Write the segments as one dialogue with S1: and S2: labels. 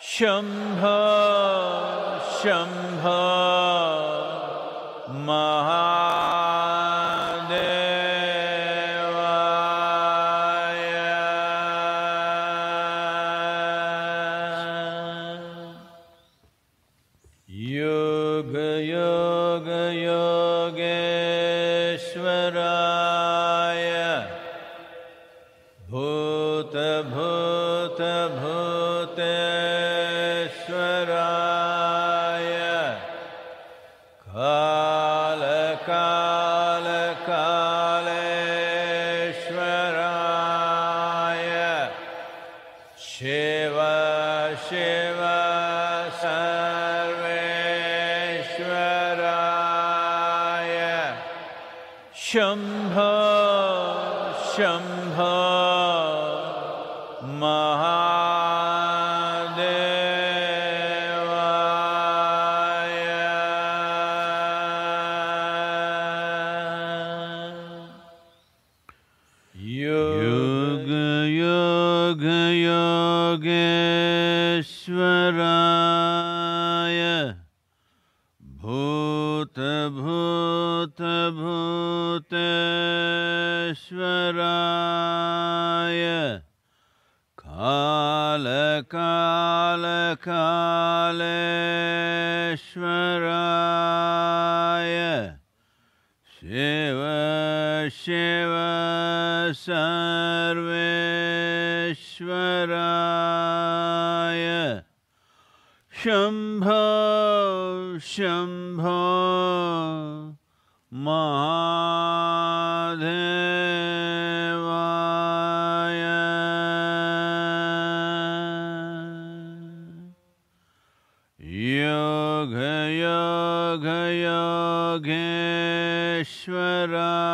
S1: Shambho Shambho Mahadevaya. Yoga Yoga Yogeshwaraya Bhuta Bhuta Bhuteshwaraya Kala Kala Kaleshwaraya Shiva Shiva Sarveshwaraya Shambho Shambho Mahadevaya. Yoga Yoga Yogeshwaraya Bhuta Bhuta Bhuteshwaraya Kala Kala Kaleshwaraya Shiva Shiva Sarveshwaraya Shambho Shambho Mahadevaya. Yoga Yoga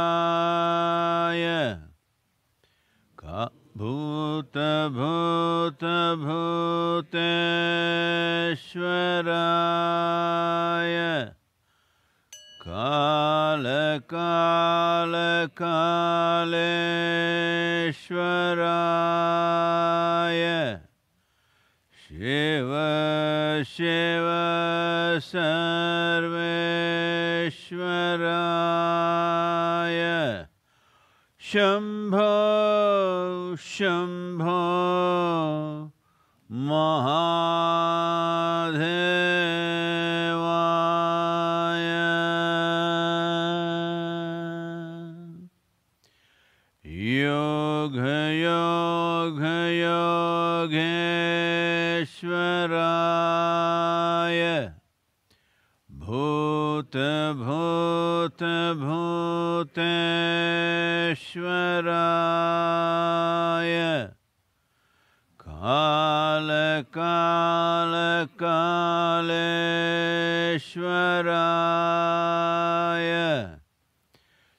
S1: Yogeshwaraya Bhuta Bhuta Bhuteshwaraya Kala Kala Kaleshwaraya Shiva Shiva Sarveshwaraya Shambho Shambho Mahadevaya. Yoga Yoga Yogeshwaraya Bhuta Bhuta Bhuteshwaraya Kala Kala Kaleshwaraya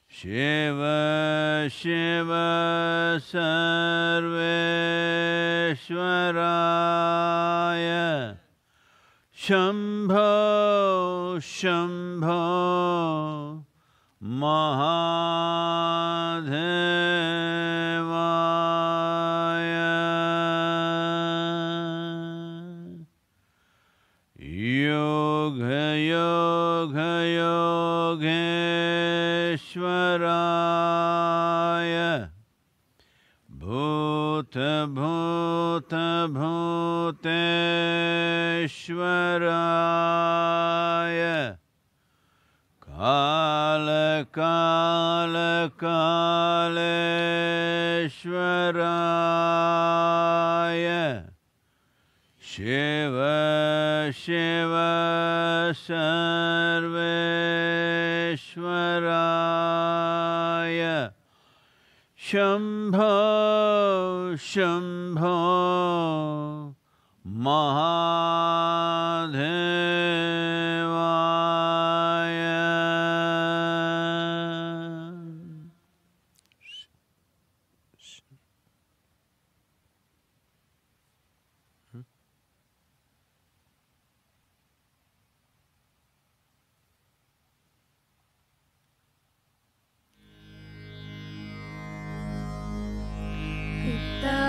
S1: Shiva Shiva Sarveshwaraya Shambho Shambho Mahadevaya. Yoga Yoga Yogeshwaraya Bhuta Bhuta Bhuteshwaraya Kala Kala Kaleshwaraya Shiva Shiva Sarveshwaraya Shambho Shambho Mahadevaya.
S2: Pitta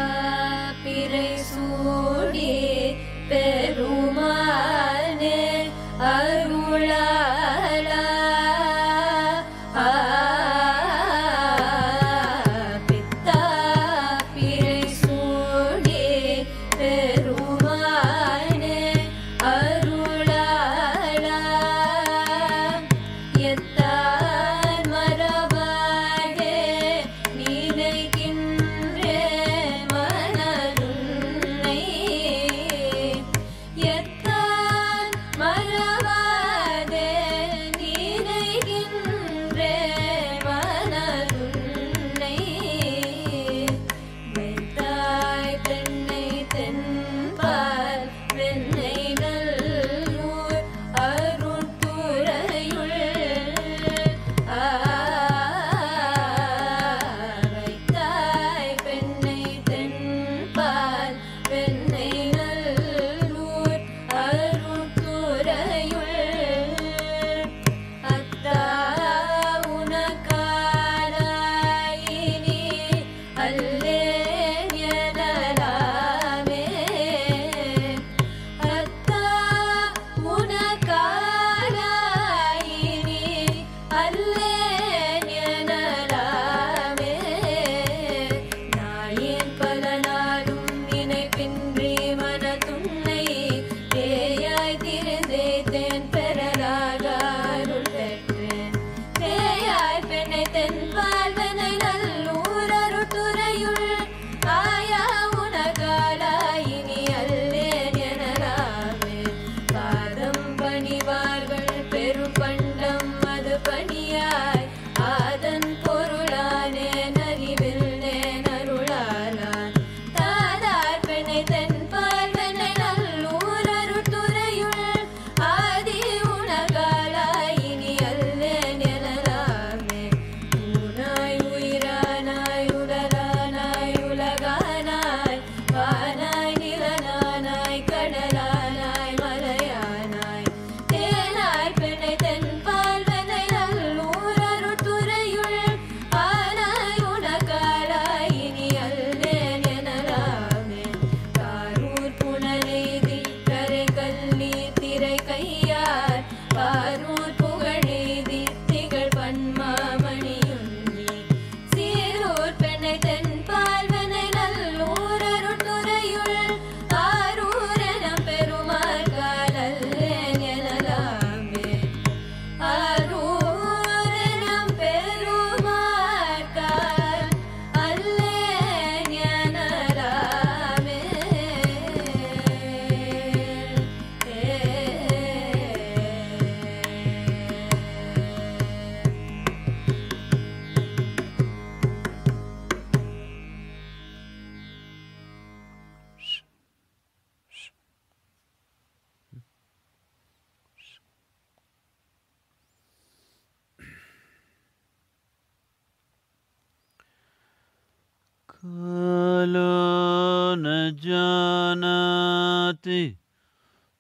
S1: Kalo na janati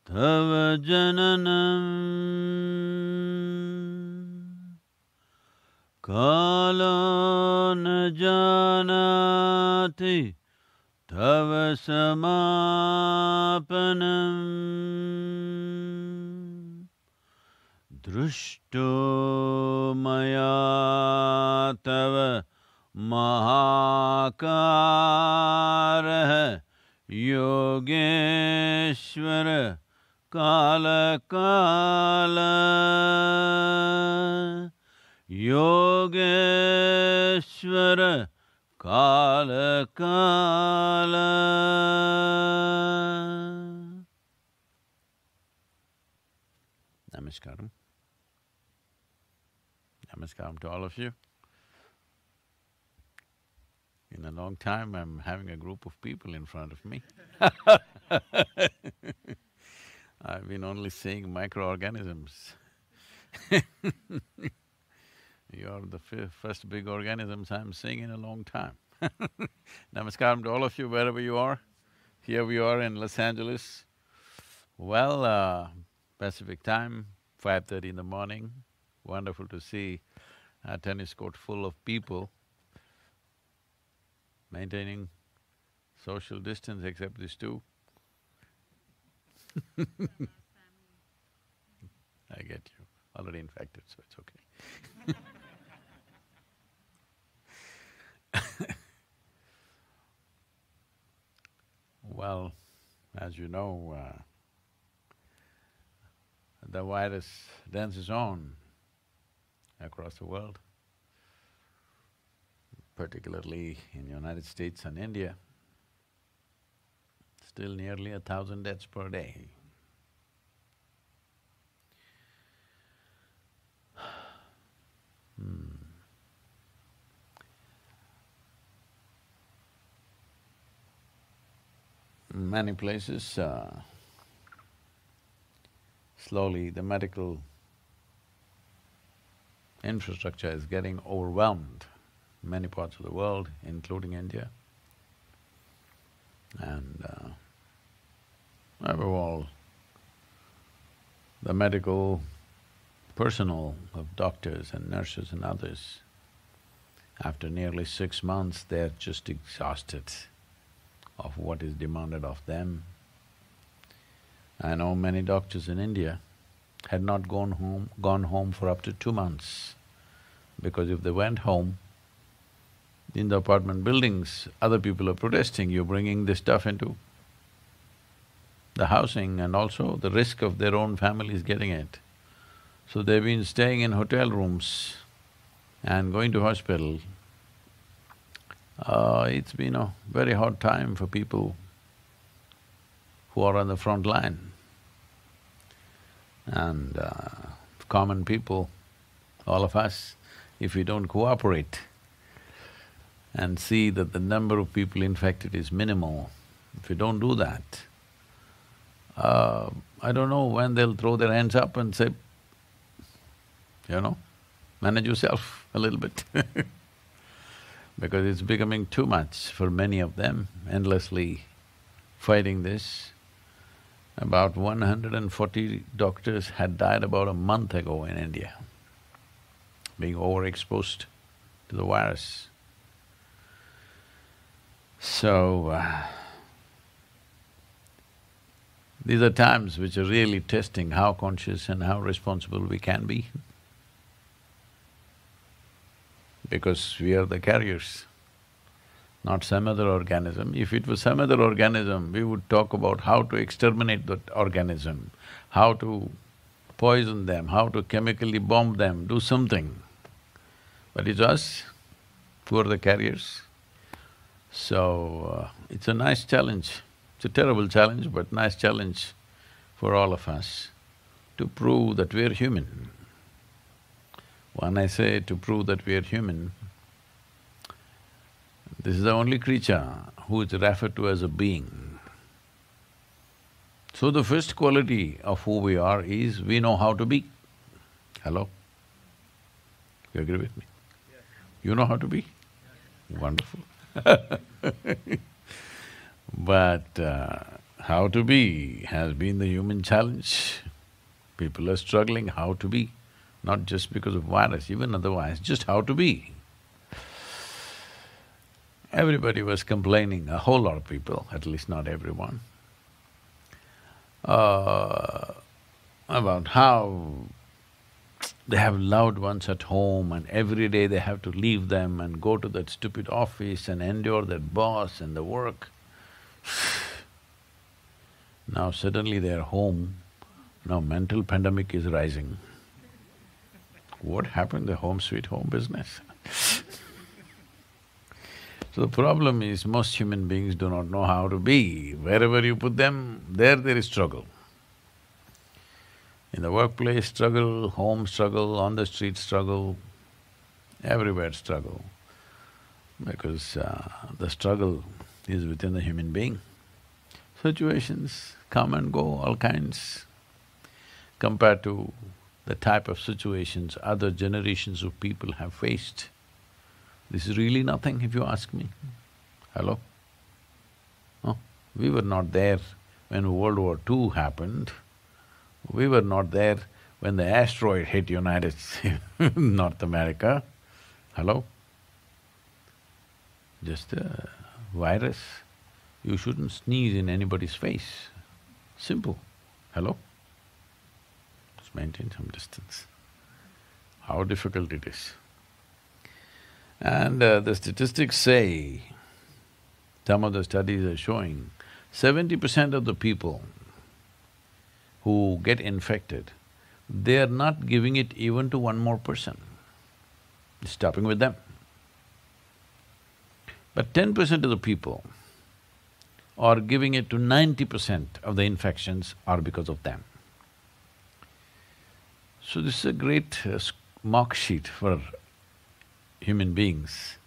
S1: tava jananam. Kalo na janati tava samapanam. Drushto maya tava Mahakarah Yogeshwara Kala Kala Yogeshwara Kala Kala. Namaskaram. Namaskaram to all of you. In a long time, I'm having a group of people in front of me. I've been only seeing microorganisms. You're the first big organisms I'm seeing in a long time. Namaskaram to all of you wherever you are. Here we are in Los Angeles. Well, Pacific time, 5:30 in the morning. Wonderful to see a tennis court full of people maintaining social distance except these two. I get you, already infected, so it's okay. Well, as you know, the virus dances on across the world, particularly in United States and India. Still nearly 1,000 deaths per day. Many places, slowly the medical infrastructure is getting overwhelmed. Many parts of the world, including India. And above all, the medical personnel of doctors and nurses and others, after nearly 6 months, they're just exhausted of what is demanded of them. I know many doctors in India had not gone home for up to 2 months, because if they went home, in the apartment buildings, other people are protesting, you're bringing this stuff into the housing and also the risk of their own families getting it. So they've been staying in hotel rooms and going to hospital. It's been a very hard time for people who are on the front line. And common people, all of us, if we don't cooperate and see that the number of people infected is minimal, if we don't do that, I don't know when they'll throw their hands up and say, manage yourself a little bit because it's becoming too much for many of them, endlessly fighting this. About 140 doctors had died about a month ago in India, being overexposed to the virus. So, these are times which are really testing how conscious and how responsible we can be, because we are the carriers, not some other organism. If it was some other organism, we would talk about how to exterminate that organism, how to poison them, how to chemically bomb them, do something. But it's us who are the carriers. So, it's a nice challenge. It's a terrible challenge, but nice challenge for all of us to prove that we're human. When I say to prove that we are human, this is the only creature who is referred to as a being. So the first quality of who we are is we know how to be. Hello? You agree with me? Yes. You know how to be? Yes. Wonderful. But how to be has been the human challenge. People are struggling how to be, not just because of virus, even otherwise, just how to be. Everybody was complaining, a whole lot of people, at least not everyone, about how they have loved ones at home and every day they have to leave them and go to that stupid office and endure that boss and the work. Now suddenly they're home, now mental pandemic is rising. What happened to the home sweet home business? So the problem is most human beings do not know how to be. Wherever you put them, there is struggle. In the workplace, struggle, home struggle, on the street struggle, everywhere struggle. Because the struggle is within the human being. Situations come and go, all kinds. Compared to the type of situations other generations of people have faced, this is really nothing if you ask me. Hello? Oh, we were not there when World War II happened. We were not there when the asteroid hit United States, North America. Hello? Just a virus. You shouldn't sneeze in anybody's face. Simple. Hello? Just maintain some distance. How difficult it is. And the statistics say, some of the studies are showing, 70% of the people who get infected, they are not giving it even to one more person. It's stopping with them. But 10% of the people are giving it to 90% of the infections are because of them. So this is a great mark sheet for human beings,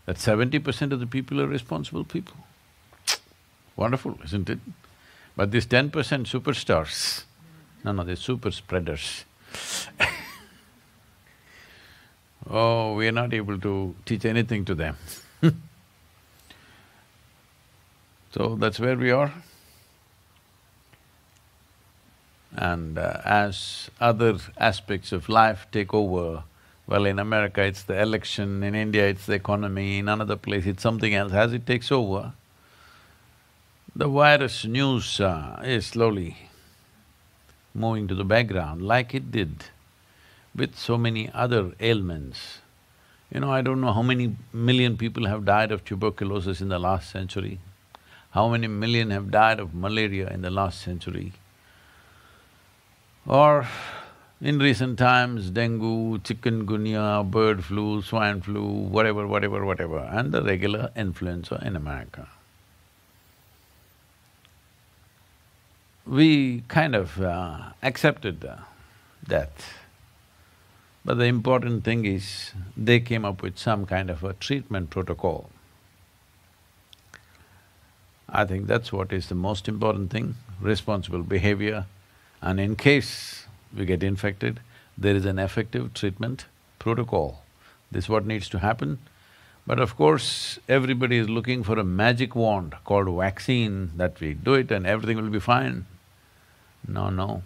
S1: that 70% of the people are responsible people. Wonderful, isn't it? But these 10% superstars, no, they're super spreaders. Oh, we are not able to teach anything to them. So that's where we are. And as other aspects of life take over, well, in America it's the election, in India it's the economy, in another place it's something else, as it takes over, the virus news is slowly moving to the background like it did with so many other ailments. You know, I don't know how many million people have died of tuberculosis in the last century, how many million have died of malaria in the last century, or in recent times, dengue, chikungunya, bird flu, swine flu, whatever, and the regular influenza in America. We kind of accepted death, but the important thing is they came up with some kind of a treatment protocol. I think that's what is the most important thing, responsible behavior, and in case we get infected, there is an effective treatment protocol. This is what needs to happen. But of course, everybody is looking for a magic wand called vaccine, that we do it and everything will be fine. No,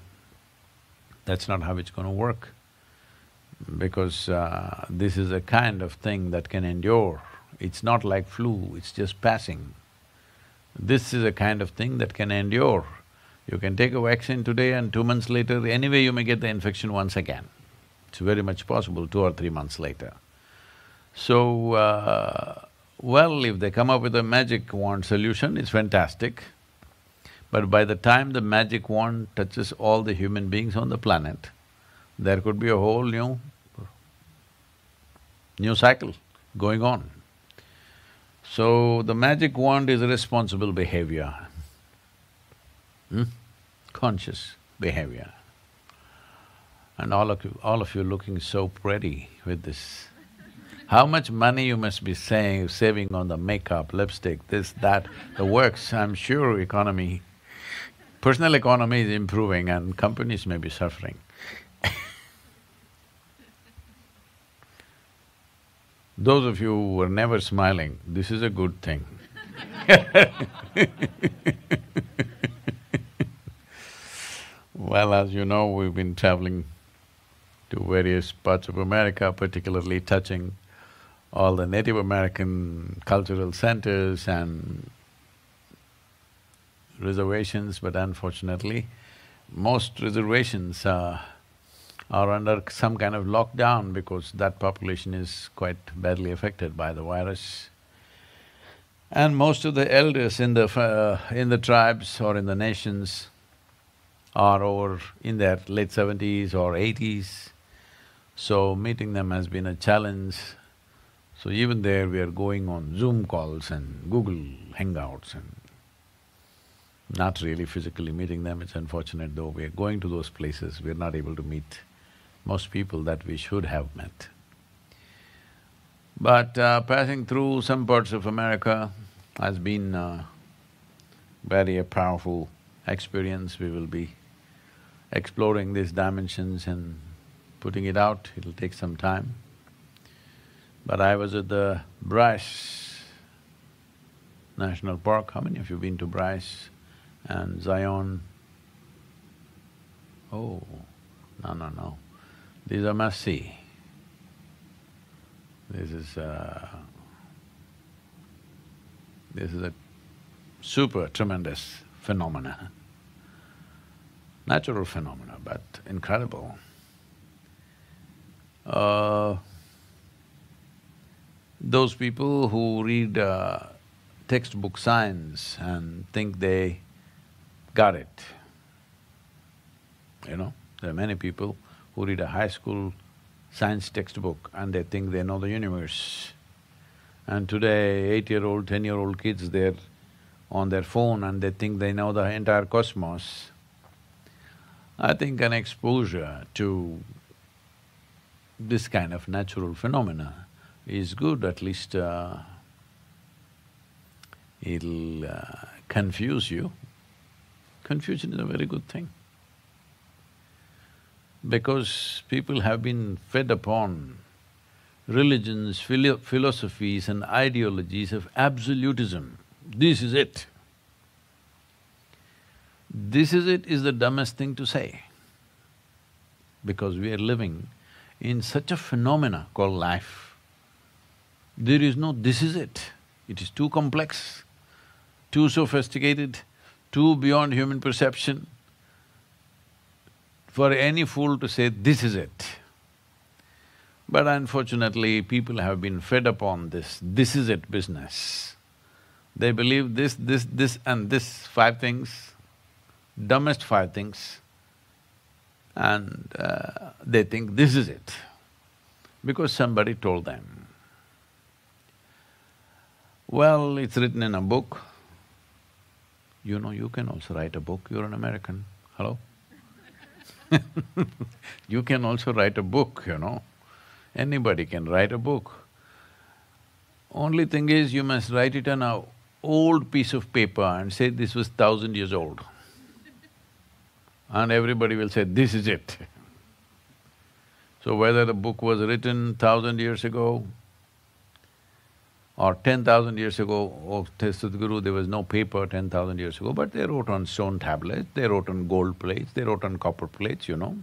S1: that's not how it's gonna work. Because this is a kind of thing that can endure. It's not like flu, it's just passing. This is a kind of thing that can endure. You can take a vaccine today and 2 months later, anyway you may get the infection once again. It's very much possible 2 or 3 months later. So, well, if they come up with a magic wand solution, it's fantastic. But by the time the magic wand touches all the human beings on the planet, there could be a whole new cycle going on. So, the magic wand is responsible behavior, conscious behavior. And all of you looking so pretty with this. How much money you must be saving on the makeup, lipstick, this, that, the works, I'm sure personal economy is improving and companies may be suffering. Those of you who were never smiling, this is a good thing. Well, as you know, we've been traveling to various parts of America, particularly touching all the Native American cultural centers and reservations, but unfortunately, most reservations are under some kind of lockdown because that population is quite badly affected by the virus. And most of the elders in the tribes or in the nations are over in their late 70s or 80s, so meeting them has been a challenge. So even there we are going on Zoom calls and Google Hangouts and not really physically meeting them. It's unfortunate though, we are going to those places, we're not able to meet most people that we should have met. But passing through some parts of America has been very a powerful experience. We will be exploring these dimensions and putting it out, it'll take some time. But I was at the Bryce National Park. How many of you been to Bryce and Zion? Oh, no. These are must-see. This is a super tremendous phenomena. Natural phenomena, but incredible. Those people who read textbook science and think they got it, you know, there are many people who read a high school science textbook and they think they know the universe. And today, 8-year-old, 10-year-old kids, they're on their phone and they think they know the entire cosmos. I think an exposure to this kind of natural phenomena is good, at least it'll confuse you. Confusion is a very good thing. Because people have been fed upon religions, philosophies and ideologies of absolutism. This is it. This is it is the dumbest thing to say, because we are living in such a phenomena called life. There is no this is it. It is too complex, too sophisticated, too beyond human perception for any fool to say this is it. But unfortunately, people have been fed upon this is it business. They believe this and this 5 things, dumbest 5 things, and they think this is it, because somebody told them. Well, it's written in a book. You know, you can also write a book, you're an American, hello? You can also write a book, you know. Anybody can write a book. Only thing is, you must write it on an old piece of paper and say this was 1,000 years old. And everybody will say, this is it. So whether the book was written 1,000 years ago or 10,000 years ago, oh, Sadhguru, there was no paper 10,000 years ago, but they wrote on stone tablets, they wrote on gold plates, they wrote on copper plates, you know.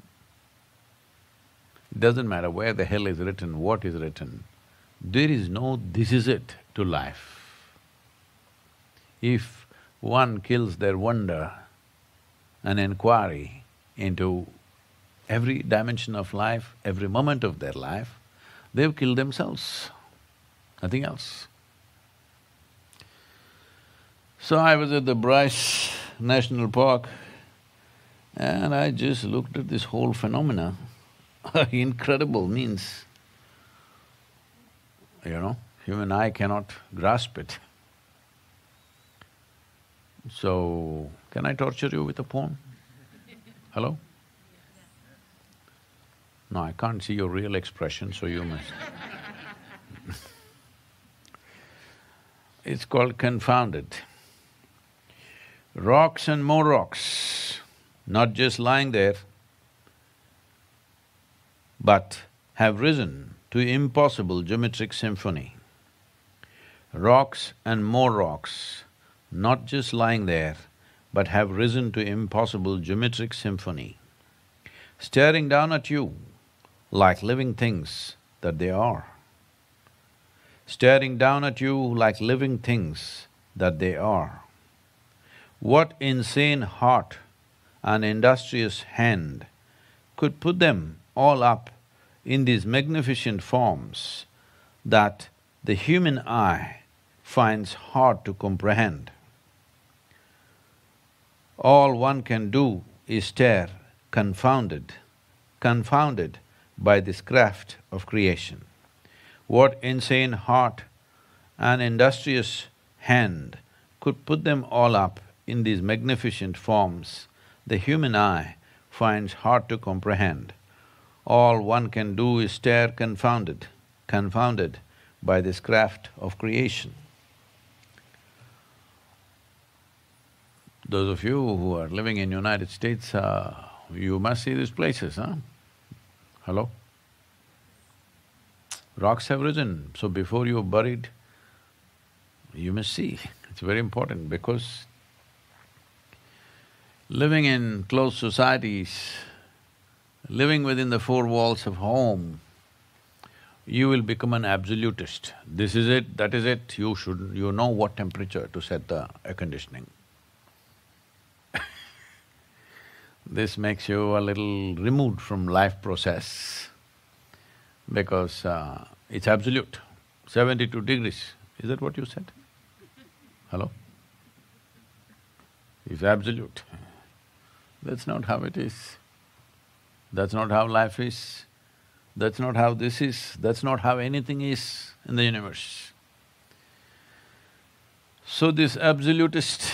S1: It doesn't matter where the hell is written, what is written, there is no this is it to life. If one kills their wonder and inquiry into every dimension of life, every moment of their life, they've killed themselves, nothing else. So I was at the Bryce National Park and I just looked at this whole phenomena. Incredible means, you know, human eye cannot grasp it. So, can I torture you with a poem? Hello? No, I can't see your real expression, so you must It's called Confounded. Rocks and more rocks, not just lying there, but have risen to impossible geometric symphony. Rocks and more rocks, not just lying there, but have risen to impossible geometric symphony, staring down at you like living things that they are. Staring down at you like living things that they are. What insane heart and industrious hand could put them all up in these magnificent forms that the human eye finds hard to comprehend? All one can do is stare confounded by this craft of creation. What insane heart and industrious hand could put them all up in these magnificent forms the human eye finds hard to comprehend. All one can do is stare confounded by this craft of creation. Those of you who are living in United States, you must see these places, huh? Hello? Rocks have risen, so before you are buried, you must see. It's very important because living in closed societies, living within the four walls of home, you will become an absolutist. This is it, that is it, you know what temperature to set the air conditioning. This makes you a little removed from life process because it's absolute. 72 degrees, is that what you said? Hello? It's absolute. That's not how it is. That's not how life is. That's not how this is. That's not how anything is in the universe. So this absolutist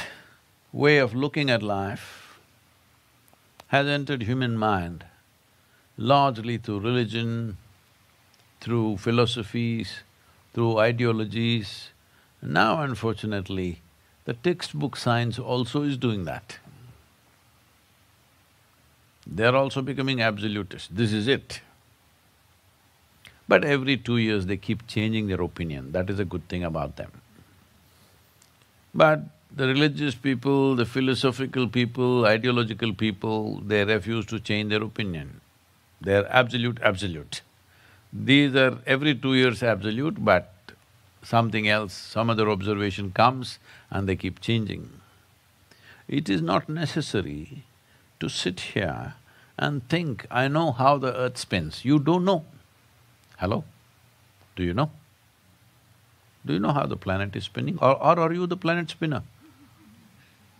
S1: way of looking at life has entered human mind largely through religion, through philosophies, through ideologies. Now unfortunately, the textbook science also is doing that. They're also becoming absolutists, this is it. But every 2 years they keep changing their opinion, that is a good thing about them. But the religious people, the philosophical people, ideological people, they refuse to change their opinion. They're absolute. These are every 2 years absolute, but something else, some other observation comes and they keep changing. It is not necessary to sit here and think, I know how the earth spins. You don't know. Hello? Do you know? Do you know how the planet is spinning? Or are you the planet spinner?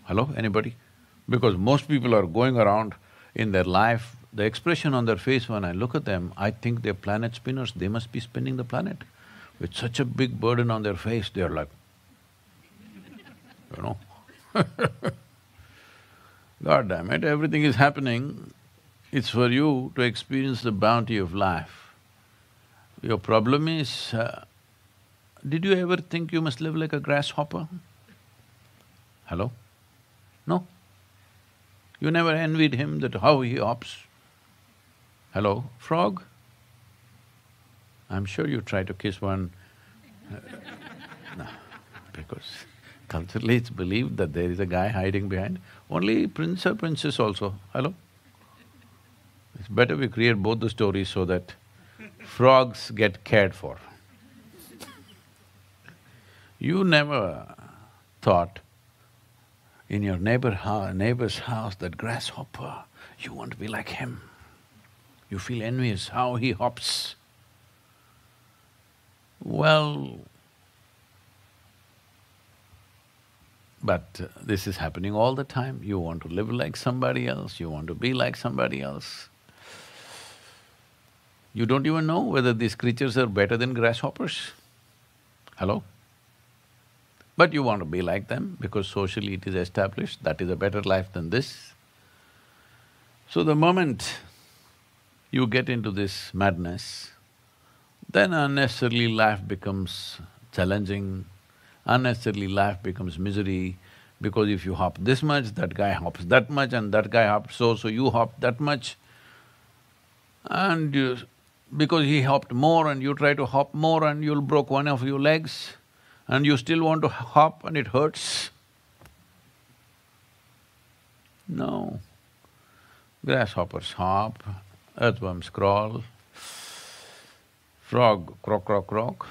S1: Hello, anybody? Because most people are going around in their life, the expression on their face when I look at them, I think they're planet spinners, they must be spinning the planet. With such a big burden on their face, they're like, you know. God damn it, everything is happening, it's for you to experience the bounty of life. Your problem is, did you ever think you must live like a grasshopper? Hello? No? You never envied him that how he hops? Hello, frog? I'm sure you try to kiss one. No, because culturally it's believed that there is a guy hiding behind. Only prince or princess also, hello? It's better we create both the stories so that frogs get cared for. You never thought in your neighbor's house, that grasshopper, you want to be like him. You feel envious how he hops. Well, but this is happening all the time. You want to live like somebody else, you want to be like somebody else. You don't even know whether these creatures are better than grasshoppers. Hello? But you want to be like them because socially it is established, that is a better life than this. So the moment you get into this madness, then unnecessarily life becomes challenging, unnecessarily life becomes misery, because if you hop this much, that guy hops that much and that guy hops so you hop that much. And because he hopped more and you try to hop more and you'll broke one of your legs and you still want to hop and it hurts. No. Grasshoppers hop, earthworms crawl, frog croak, croak, croak.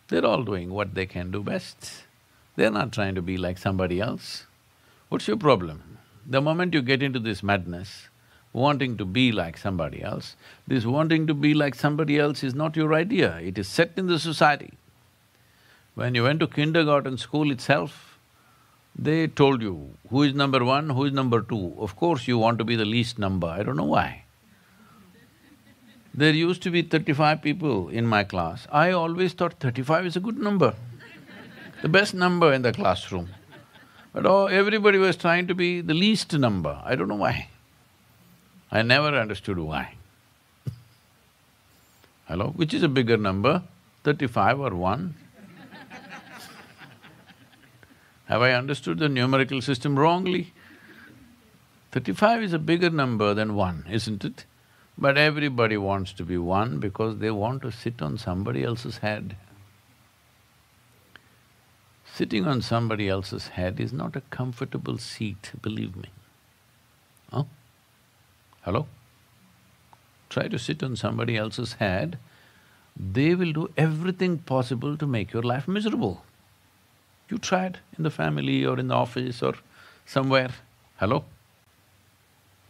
S1: They're all doing what they can do best. They're not trying to be like somebody else. What's your problem? The moment you get into this madness, wanting to be like somebody else, this wanting to be like somebody else is not your idea, it is set in the society. When you went to kindergarten school itself, they told you who is number one, who is number two. Of course you want to be the least number, I don't know why. There used to be 35 people in my class. I always thought 35 is a good number, the best number in the classroom. But everybody was trying to be the least number, I don't know why. I never understood why. Hello? Which is a bigger number, 35 or 1? Have I understood the numerical system wrongly? 35 is a bigger number than 1, isn't it? But everybody wants to be 1 because they want to sit on somebody else's head. Sitting on somebody else's head is not a comfortable seat, believe me. Huh? Hello? Try to sit on somebody else's head, they will do everything possible to make your life miserable. You tried in the family or in the office or somewhere, hello?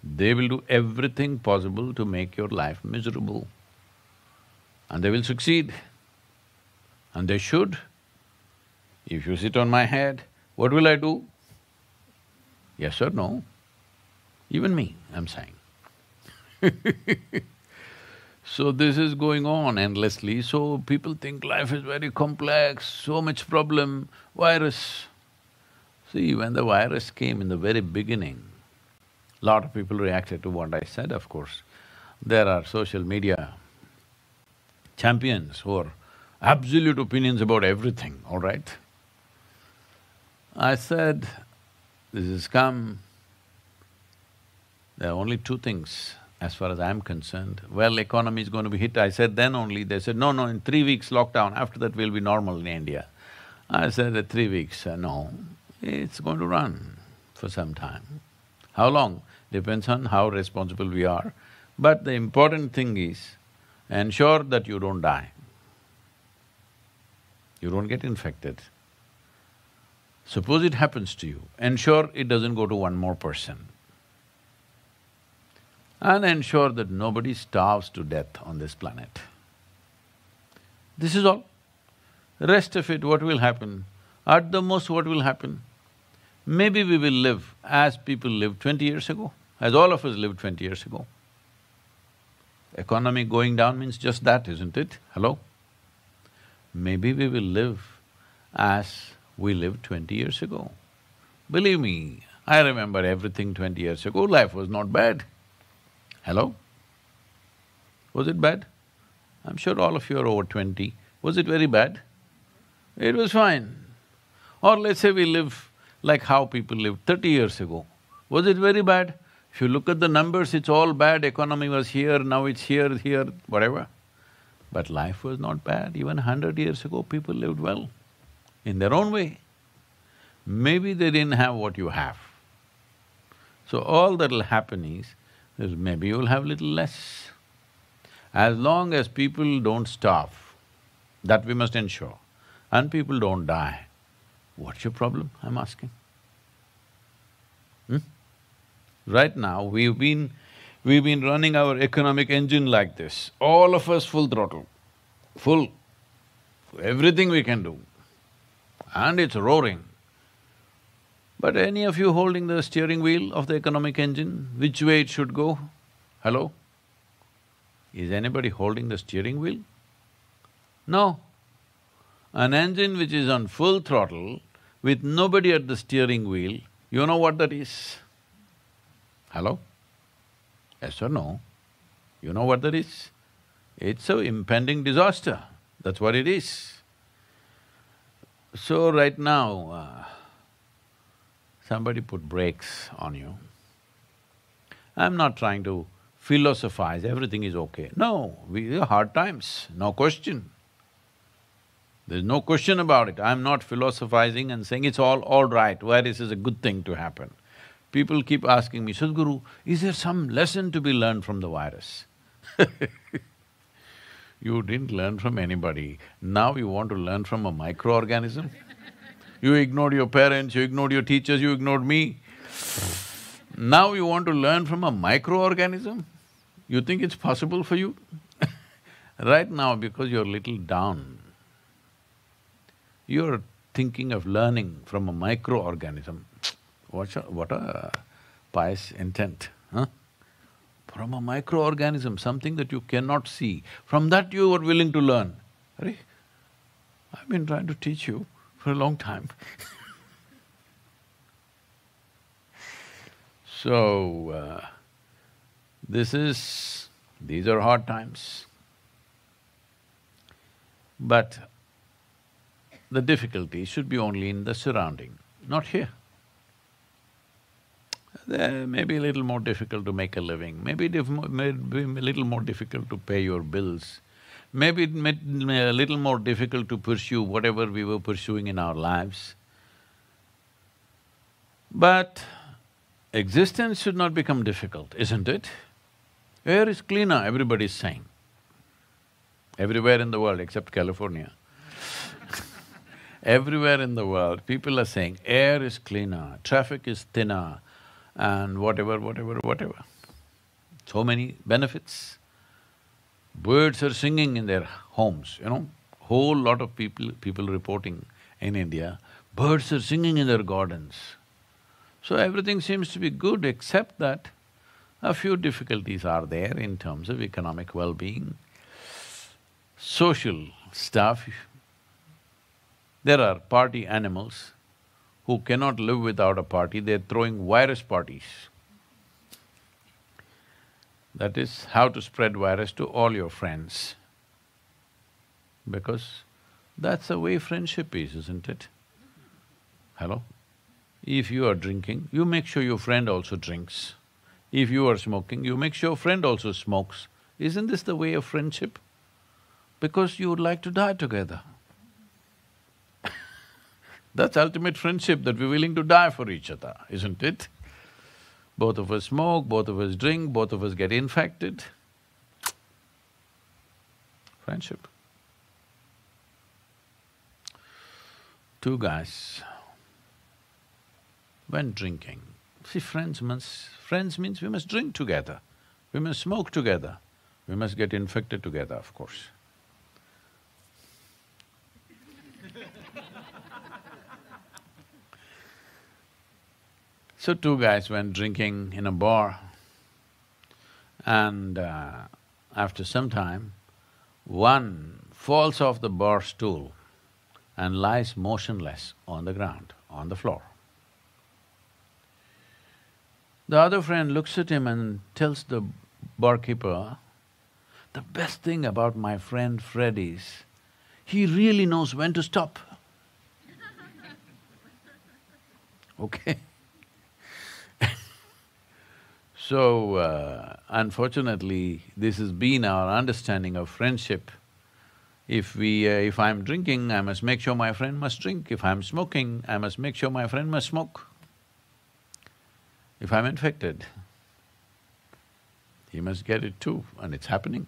S1: They will do everything possible to make your life miserable. And they will succeed. And they should. If you sit on my head, what will I do? Yes or no? Even me, I'm saying. So this is going on endlessly, so people think life is very complex, so much problem, virus. See, when the virus came in the very beginning, lot of people reacted to what I said, of course. There are social media champions who are absolute opinions about everything, all right? I said, this has come, there are only two things as far as I'm concerned. Well, economy is going to be hit, I said then only, they said, no, in 3 weeks lockdown, after that we'll be normal in India. I said, 3 weeks, no, it's going to run for some time. How long? Depends on how responsible we are. But the important thing is, ensure that you don't die. You don't get infected. Suppose it happens to you, ensure it doesn't go to one more person. And ensure that nobody starves to death on this planet. This is all. Rest of it, what will happen? At the most, what will happen? Maybe we will live as people lived 20 years ago, as all of us lived 20 years ago. Economy going down means just that, isn't it? Hello? Maybe we will live as we lived 20 years ago. Believe me, I remember everything 20 years ago, life was not bad. Hello? Was it bad? I'm sure all of you are over 20. Was it very bad? It was fine. Or let's say we live like how people lived 30 years ago. Was it very bad? If you look at the numbers, it's all bad, economy was here, now it's here, whatever. But life was not bad, even 100 years ago people lived well, in their own way. Maybe they didn't have what you have. So all that'll happen is maybe you'll have little less. As long as people don't starve, that we must ensure, and people don't die, what's your problem, I'm asking? Right now, we've been running our economic engine like this, all of us full throttle, full, everything we can do, and it's roaring. But any of you holding the steering wheel of the economic engine, which way it should go? Hello? Is anybody holding the steering wheel? No. An engine which is on full throttle, with nobody at the steering wheel, you know what that is? Hello? Yes or no? You know what that is? It's an impending disaster, that's what it is. So right now, somebody put brakes on you. I'm not trying to philosophize, everything is okay. No, we have hard times, no question. There's no question about it. I'm not philosophizing and saying it's all right, virus is a good thing to happen. People keep asking me, Sadhguru, is there some lesson to be learned from the virus? You didn't learn from anybody, now you want to learn from a microorganism? You ignored your parents, you ignored your teachers, you ignored me. Now you want to learn from a microorganism? You think it's possible for you? Right now, because you're little down, you're thinking of learning from a microorganism. What a pious intent, huh? From a microorganism, something that you cannot see, from that you are willing to learn. Arey, I've been trying to teach you for a long time. So, these are hard times. But the difficulty should be only in the surrounding, not here. There may be a little more difficult to make a living, maybe a little more difficult to pay your bills, maybe a little more difficult to pursue whatever we were pursuing in our lives. But existence should not become difficult, isn't it? Air is cleaner, everybody is saying. Everywhere in the world except California. Everywhere in the world, people are saying air is cleaner, traffic is thinner, and whatever. So many benefits. Birds are singing in their homes, whole lot of people reporting in India, birds are singing in their gardens. So everything seems to be good except that a few difficulties are there in terms of economic well-being, social stuff. There are party animals who cannot live without a party, they're throwing virus parties. That is how to spread virus to all your friends. Because that's the way friendship is, isn't it? Hello? If you are drinking, you make sure your friend also drinks. If you are smoking, you make sure your friend also smokes. Isn't this the way of friendship? Because you would like to die together. That's ultimate friendship, that we're willing to die for each other, isn't it? Both of us smoke, both of us drink, both of us get infected. Friendship. Two guys went drinking. See, friends means we must drink together, we must smoke together, we must get infected together, of course. So two guys went drinking in a bar, and after some time, one falls off the bar stool and lies motionless on the ground, on the floor. The other friend looks at him and tells the barkeeper, the best thing about my friend Fred is, he really knows when to stop. Okay? So, unfortunately, this has been our understanding of friendship. If I'm drinking, I must make sure my friend must drink. If I'm smoking, I must make sure my friend must smoke. If I'm infected, he must get it too, and it's happening.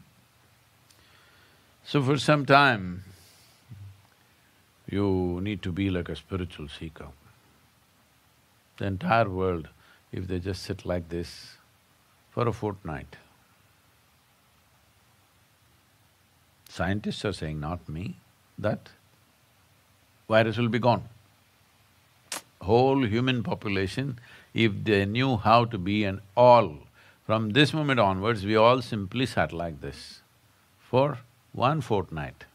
S1: So for some time, you need to be like a spiritual seeker. The entire world, if they just sit like this for a fortnight. Scientists are saying, not me, that virus will be gone. Whole human population, if they knew how to be, and all, from this moment onwards, we all simply sat like this for one fortnight.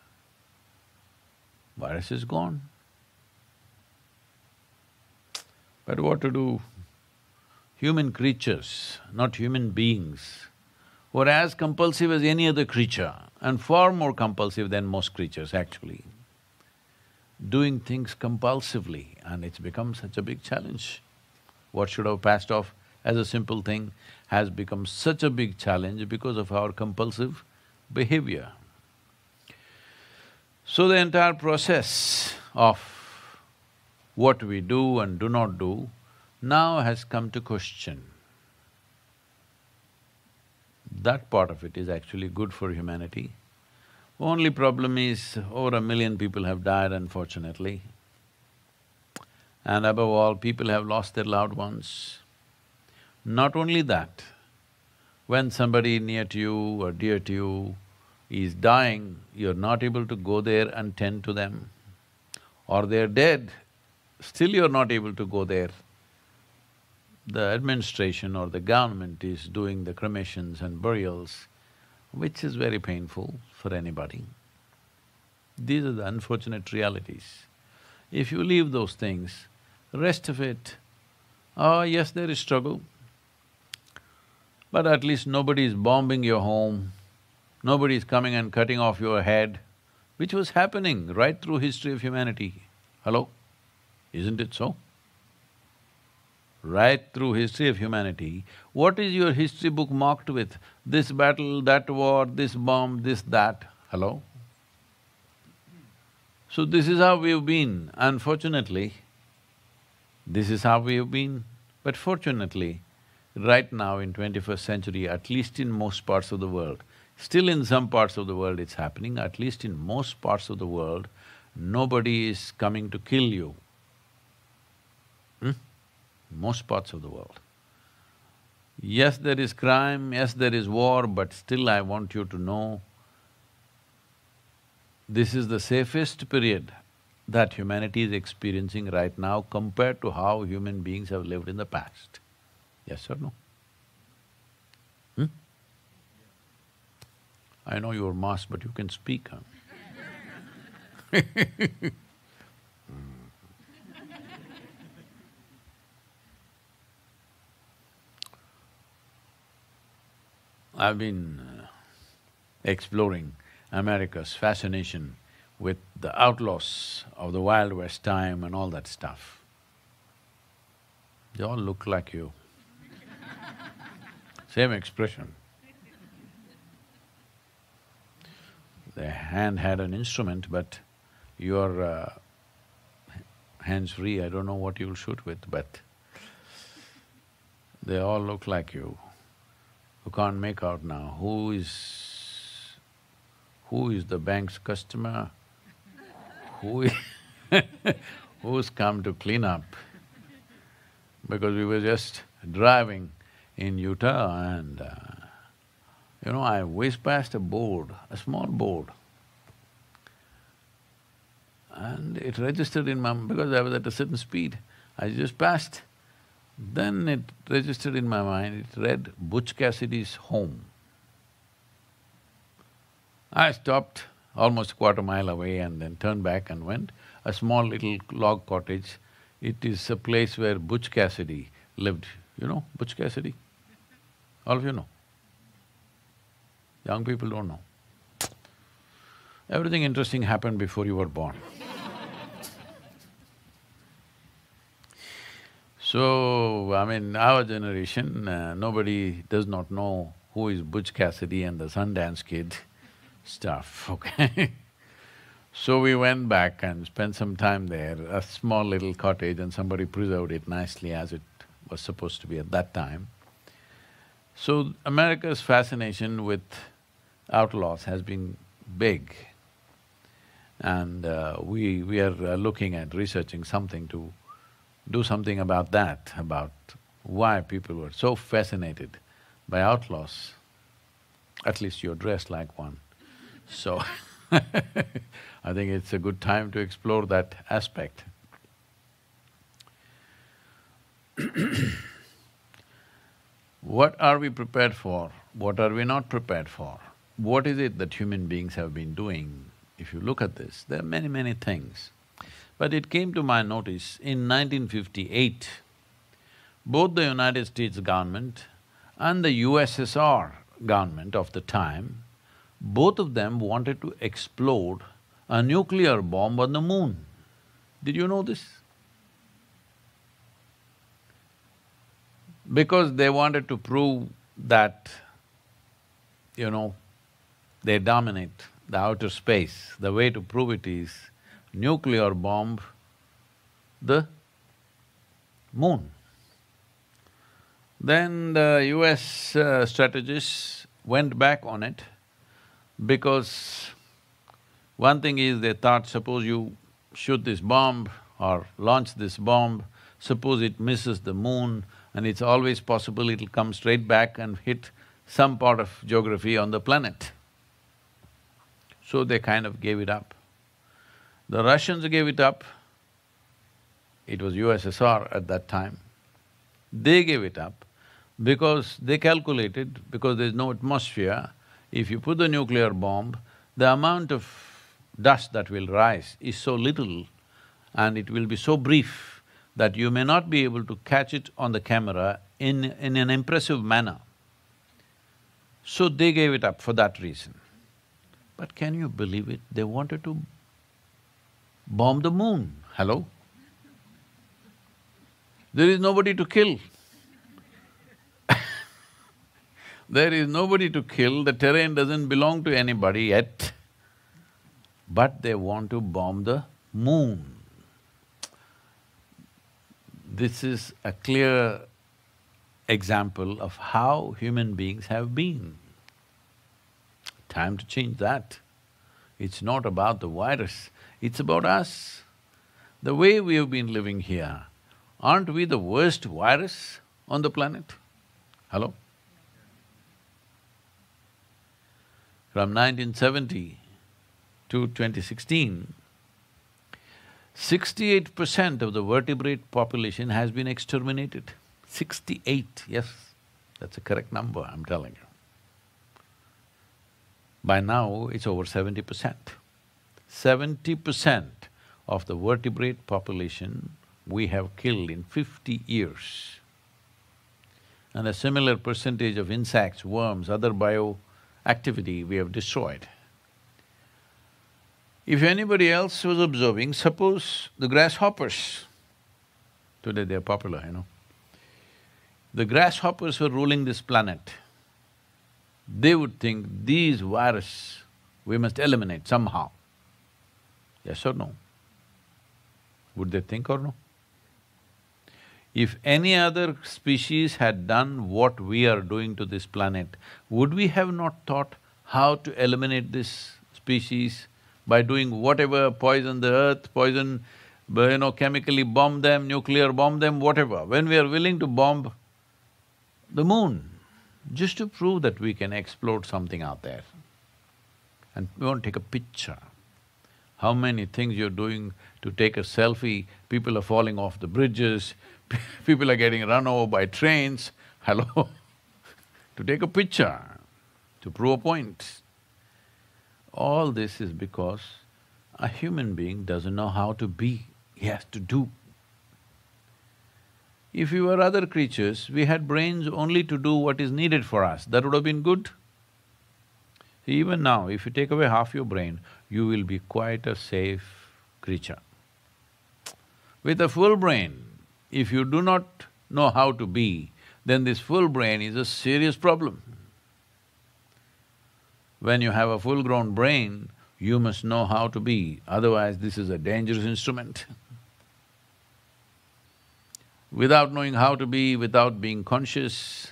S1: Virus is gone. But what to do? Human creatures, not human beings, were as compulsive as any other creature, and far more compulsive than most creatures actually. Doing things compulsively, and it's become such a big challenge. What should have passed off as a simple thing has become such a big challenge because of our compulsive behavior. So the entire process of what we do and do not do now has come to question. That part of it is actually good for humanity. Only problem is, over 1 million people have died unfortunately. And above all, people have lost their loved ones. Not only that, when somebody near to you or dear to you is dying, you're not able to go there and tend to them. Or they're dead, still you're not able to go there. The administration or the government is doing the cremations and burials, which is very painful for anybody. These are the unfortunate realities. If you leave those things, the rest of it, oh yes, there is struggle, but at least nobody is bombing your home, nobody is coming and cutting off your head, which was happening right through history of humanity. Hello? Isn't it so? Right through history of humanity, what is your history book marked with? This battle, that war, this bomb, this, that. Hello? So this is how we've been. Unfortunately, this is how we've been. But fortunately, right now in 21st century, at least in most parts of the world, still in some parts of the world it's happening, at least in most parts of the world, nobody is coming to kill you. Most parts of the world. Yes, there is crime, yes, there is war, but still I want you to know, this is the safest period that humanity is experiencing right now compared to how human beings have lived in the past. Yes or no? I know you're masked, but you can speak, huh? I've been exploring America's fascination with the outlaws of the Wild West time and all that stuff. They all look like you. Same expression. The hand had an instrument, but your hands-free, I don't know what you'll shoot with, but they all look like you. You can't make out now who is the bank's customer, who's come to clean up. Because we were just driving in Utah and I whizzed past a board, a small board, and it registered in my… because I was at a certain speed, I just passed. Then it registered in my mind, it read Butch Cassidy's home. I stopped almost a quarter mile away and then turned back and went. A small little log cottage, it is a place where Butch Cassidy lived. You know Butch Cassidy? All of you know? Young people don't know. Everything interesting happened before you were born. So, I mean, our generation, nobody does not know who is Butch Cassidy and the Sundance Kid stuff, okay? So we went back and spent some time there, a small little cottage, and somebody preserved it nicely as it was supposed to be at that time. So America's fascination with outlaws has been big, and we are looking at researching something to do something about that, about why people were so fascinated by outlaws. At least you're dressed like one. So I think it's a good time to explore that aspect. What are we prepared for? What are we not prepared for? What is it that human beings have been doing? If you look at this, there are many things. But it came to my notice, in 1958, both the United States government and the USSR government of the time, both of them wanted to explode a nuclear bomb on the moon. Did you know this? because they wanted to prove that, they dominate the outer space. The way to prove it is nuclear bomb the moon. Then the US strategists went back on it because one thing is they thought, suppose you shoot this bomb or launch this bomb, suppose it misses the moon, and it's always possible it'll come straight back and hit some part of geography on the planet. So they kind of gave it up. The Russians gave it up. It was USSR at that time. They gave it up because they calculated, because there's no atmosphere, if you put the nuclear bomb, the amount of dust that will rise is so little and it will be so brief that you may not be able to catch it on the camera in an impressive manner. So they gave it up for that reason. But can you believe it? They wanted to bomb the moon. Hello? There is nobody to kill. There is nobody to kill, the terrain doesn't belong to anybody yet, but they want to bomb the moon. This is a clear example of how human beings have been. Time to change that. It's not about the virus, it's about us. The way we have been living here, aren't we the worst virus on the planet? Hello? From 1970 to 2016, 68% of the vertebrate population has been exterminated. 68, yes, that's a correct number, I'm telling you. By now, it's over 70%. 70% of the vertebrate population we have killed in 50 years. And a similar percentage of insects, worms, other bioactivity we have destroyed. If anybody else was observing, suppose the grasshoppers, today they're popular, the grasshoppers were ruling this planet, they would think these viruses we must eliminate somehow. Yes or no? Would they think or no? If any other species had done what we are doing to this planet, would we have not thought how to eliminate this species by doing whatever, poison the earth, chemically bomb them, nuclear bomb them, whatever, when we are willing to bomb the moon, just to prove that we can explode something out there. And we want to take a picture. How many things you're doing to take a selfie, people are falling off the bridges, people are getting run over by trains, hello? To take a picture, to prove a point. All this is because a human being doesn't know how to be, he has to do. If we were other creatures, we had brains only to do what is needed for us, that would have been good. See, even now, if you take away half your brain, you will be quite a safe creature. With a full brain, if you do not know how to be, then this full brain is a serious problem. When you have a full-grown brain, you must know how to be, otherwise this is a dangerous instrument. Without knowing how to be, without being conscious,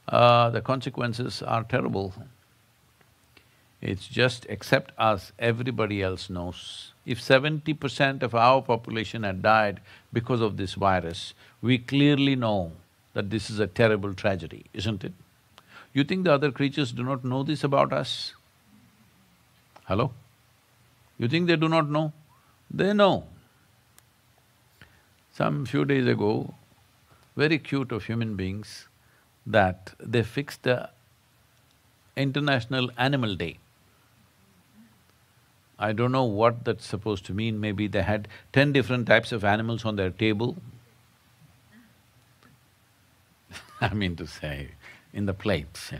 S1: the consequences are terrible. It's just except us, everybody else knows. If 70% of our population had died because of this virus, we clearly know that this is a terrible tragedy, isn't it? You think the other creatures do not know this about us? Hello? You think they do not know? They know. Some few days ago, very cute of human beings, that they fixed the International Animal Day. I don't know what that's supposed to mean, maybe they had 10 different types of animals on their table. I mean to say, in the plates,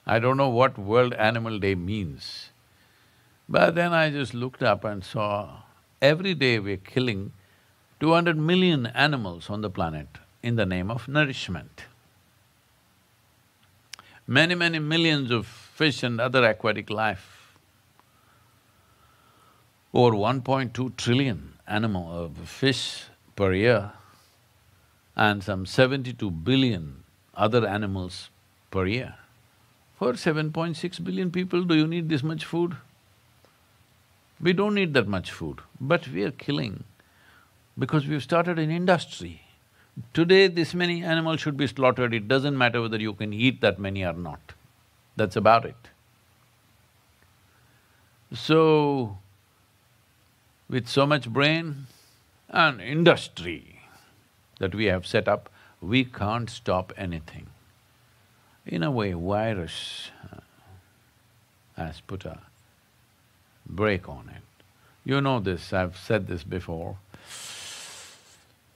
S1: I don't know what World Animal Day means. But then I just looked up and saw, every day we're killing 200 million animals on the planet in the name of nourishment. Many, many millions of fish and other aquatic life. Over 1.2 trillion fish per year and some 72 billion other animals per year. For 7.6 billion people, do you need this much food? We don't need that much food, but we are killing because we've started an industry. Today, this many animals should be slaughtered, it doesn't matter whether you can eat that many or not. That's about it. So, with so much brain and industry that we have set up, we can't stop anything. In a way, virus has put a brake on it. You know this, I've said this before.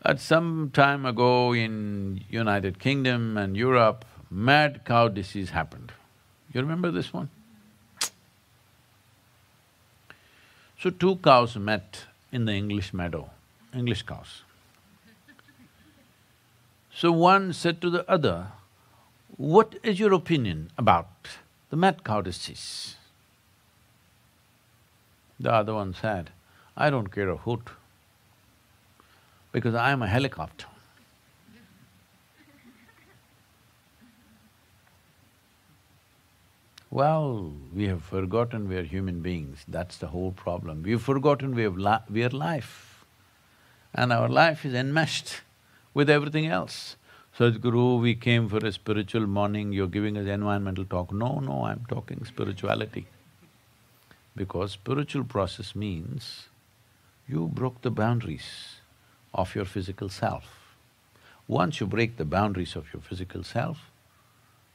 S1: At some time ago in United Kingdom and Europe, mad cow disease happened. You remember this one? So two cows met in the English meadow, English cows. So one said to the other, "What is your opinion about the mad cow disease?" The other one said, "I don't care a hoot, because I am a helicopter." Well, we have forgotten we are human beings, that's the whole problem. We've forgotten we are life, and our life is enmeshed with everything else. Sadhguru, we came for a spiritual morning, you're giving us environmental talk. No, I'm talking spirituality. Because spiritual process means you broke the boundaries of your physical self. Once you break the boundaries of your physical self,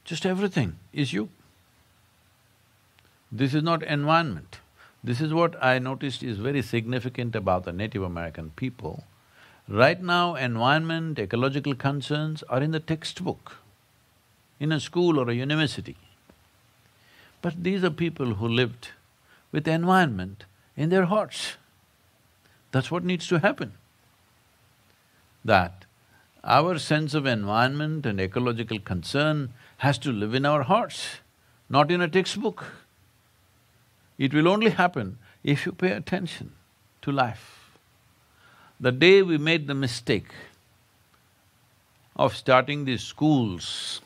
S1: just everything is you. This is not environment. This is what I noticed is very significant about the Native American people. Right now, environment, ecological concerns are in the textbook, in a school or a university. But these are people who lived with environment in their hearts. That's what needs to happen. That our sense of environment and ecological concern has to live in our hearts, not in a textbook. It will only happen if you pay attention to life. The day we made the mistake of starting these schools,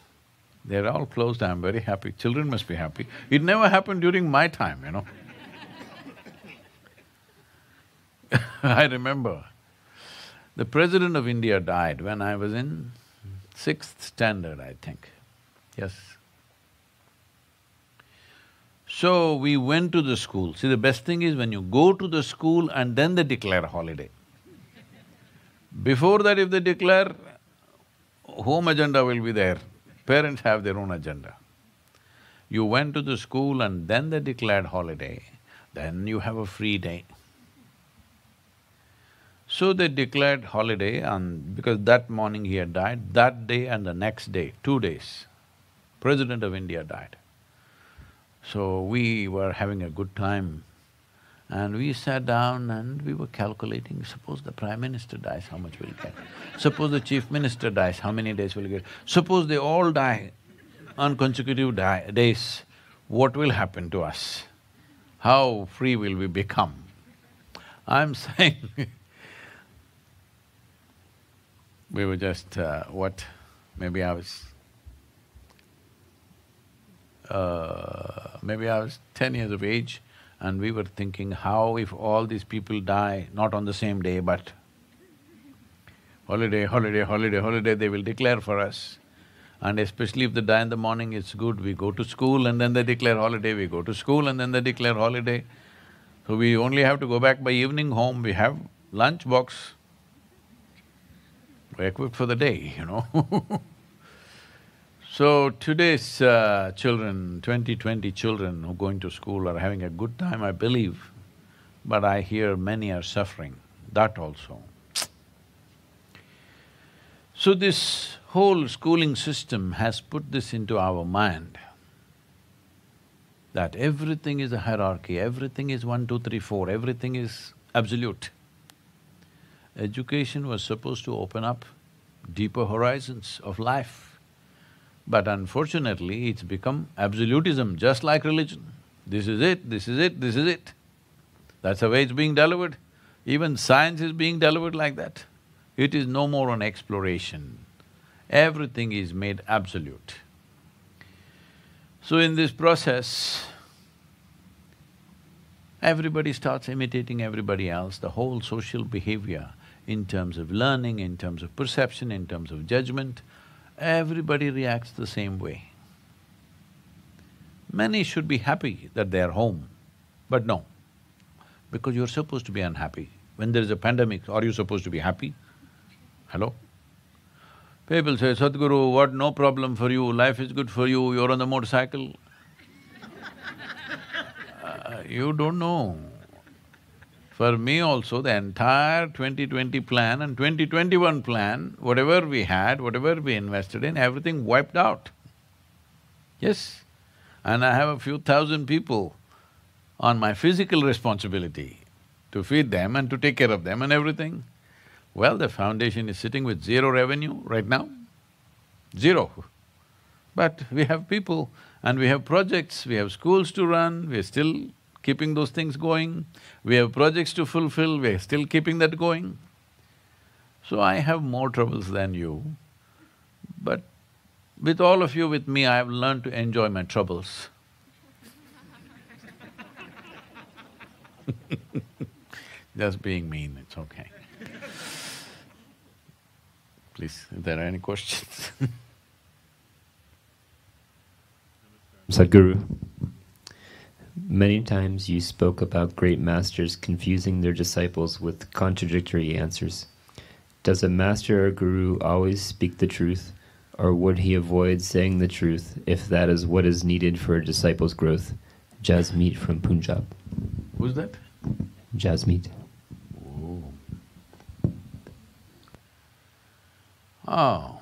S1: they're all closed, I'm very happy, children must be happy. It never happened during my time, you know. I remember, the President of India died when I was in sixth standard, I think, yes. So we went to the school. See, the best thing is when you go to the school and then they declare a holiday. Before that, if they declare, home agenda will be there, parents have their own agenda. You went to the school and then they declared holiday, then you have a free day. So they declared holiday because that morning he had died, that day and the next day, 2 days, President of India died. So we were having a good time and we sat down and we were calculating, suppose the Prime Minister dies, how much we'll get? Suppose the Chief Minister dies, how many days we'll get? Suppose they all die on consecutive days, what will happen to us? How free will we become? I'm saying we were just, maybe I was 10 years of age, and we were thinking how if all these people die, not on the same day, but holiday, they will declare for us. And especially if they die in the morning, it's good, we go to school and then they declare holiday, we go to school and then they declare holiday. So we only have to go back by evening home, we have lunch box, we're equipped for the day, you know. So today's children, 2020 children who are going to school are having a good time, I believe, but I hear many are suffering, that also. So this whole schooling system has put this into our mind, that everything is a hierarchy, everything is 1, 2, 3, 4, everything is absolute. Education was supposed to open up deeper horizons of life. But unfortunately, it's become absolutism, just like religion. This is it, this is it, this is it. That's the way it's being delivered. Even science is being delivered like that. It is no more an exploration. Everything is made absolute. So in this process, everybody starts imitating everybody else, the whole social behavior in terms of learning, in terms of perception, in terms of judgment, everybody reacts the same way. Many should be happy that they are home, but no, because you're supposed to be unhappy. When there is a pandemic, are you supposed to be happy? Hello? People say, Sadhguru, what, no problem for you, life is good for you, you're on the motorcycle. You don't know. For me also, the entire 2020 plan and 2021 plan, whatever we had, whatever we invested in, everything wiped out. Yes, and I have a few thousand people on my physical responsibility to feed them and to take care of them and everything. Well, the foundation is sitting with zero revenue right now, zero. But we have people and we have projects, we have schools to run, we're still keeping those things going. We have projects to fulfill, we're still keeping that going. So I have more troubles than you, but with all of you, with me, I have learned to enjoy my troubles. Just being mean, it's okay. Please, if there are any questions.
S2: Sadhguru, many times you spoke about great masters confusing their disciples with contradictory answers. Does a master or guru always speak the truth, or would he avoid saying the truth if that is what is needed for a disciple's growth? Jasmeet from Punjab.
S1: Who's that?
S2: Jasmeet.
S1: Oh.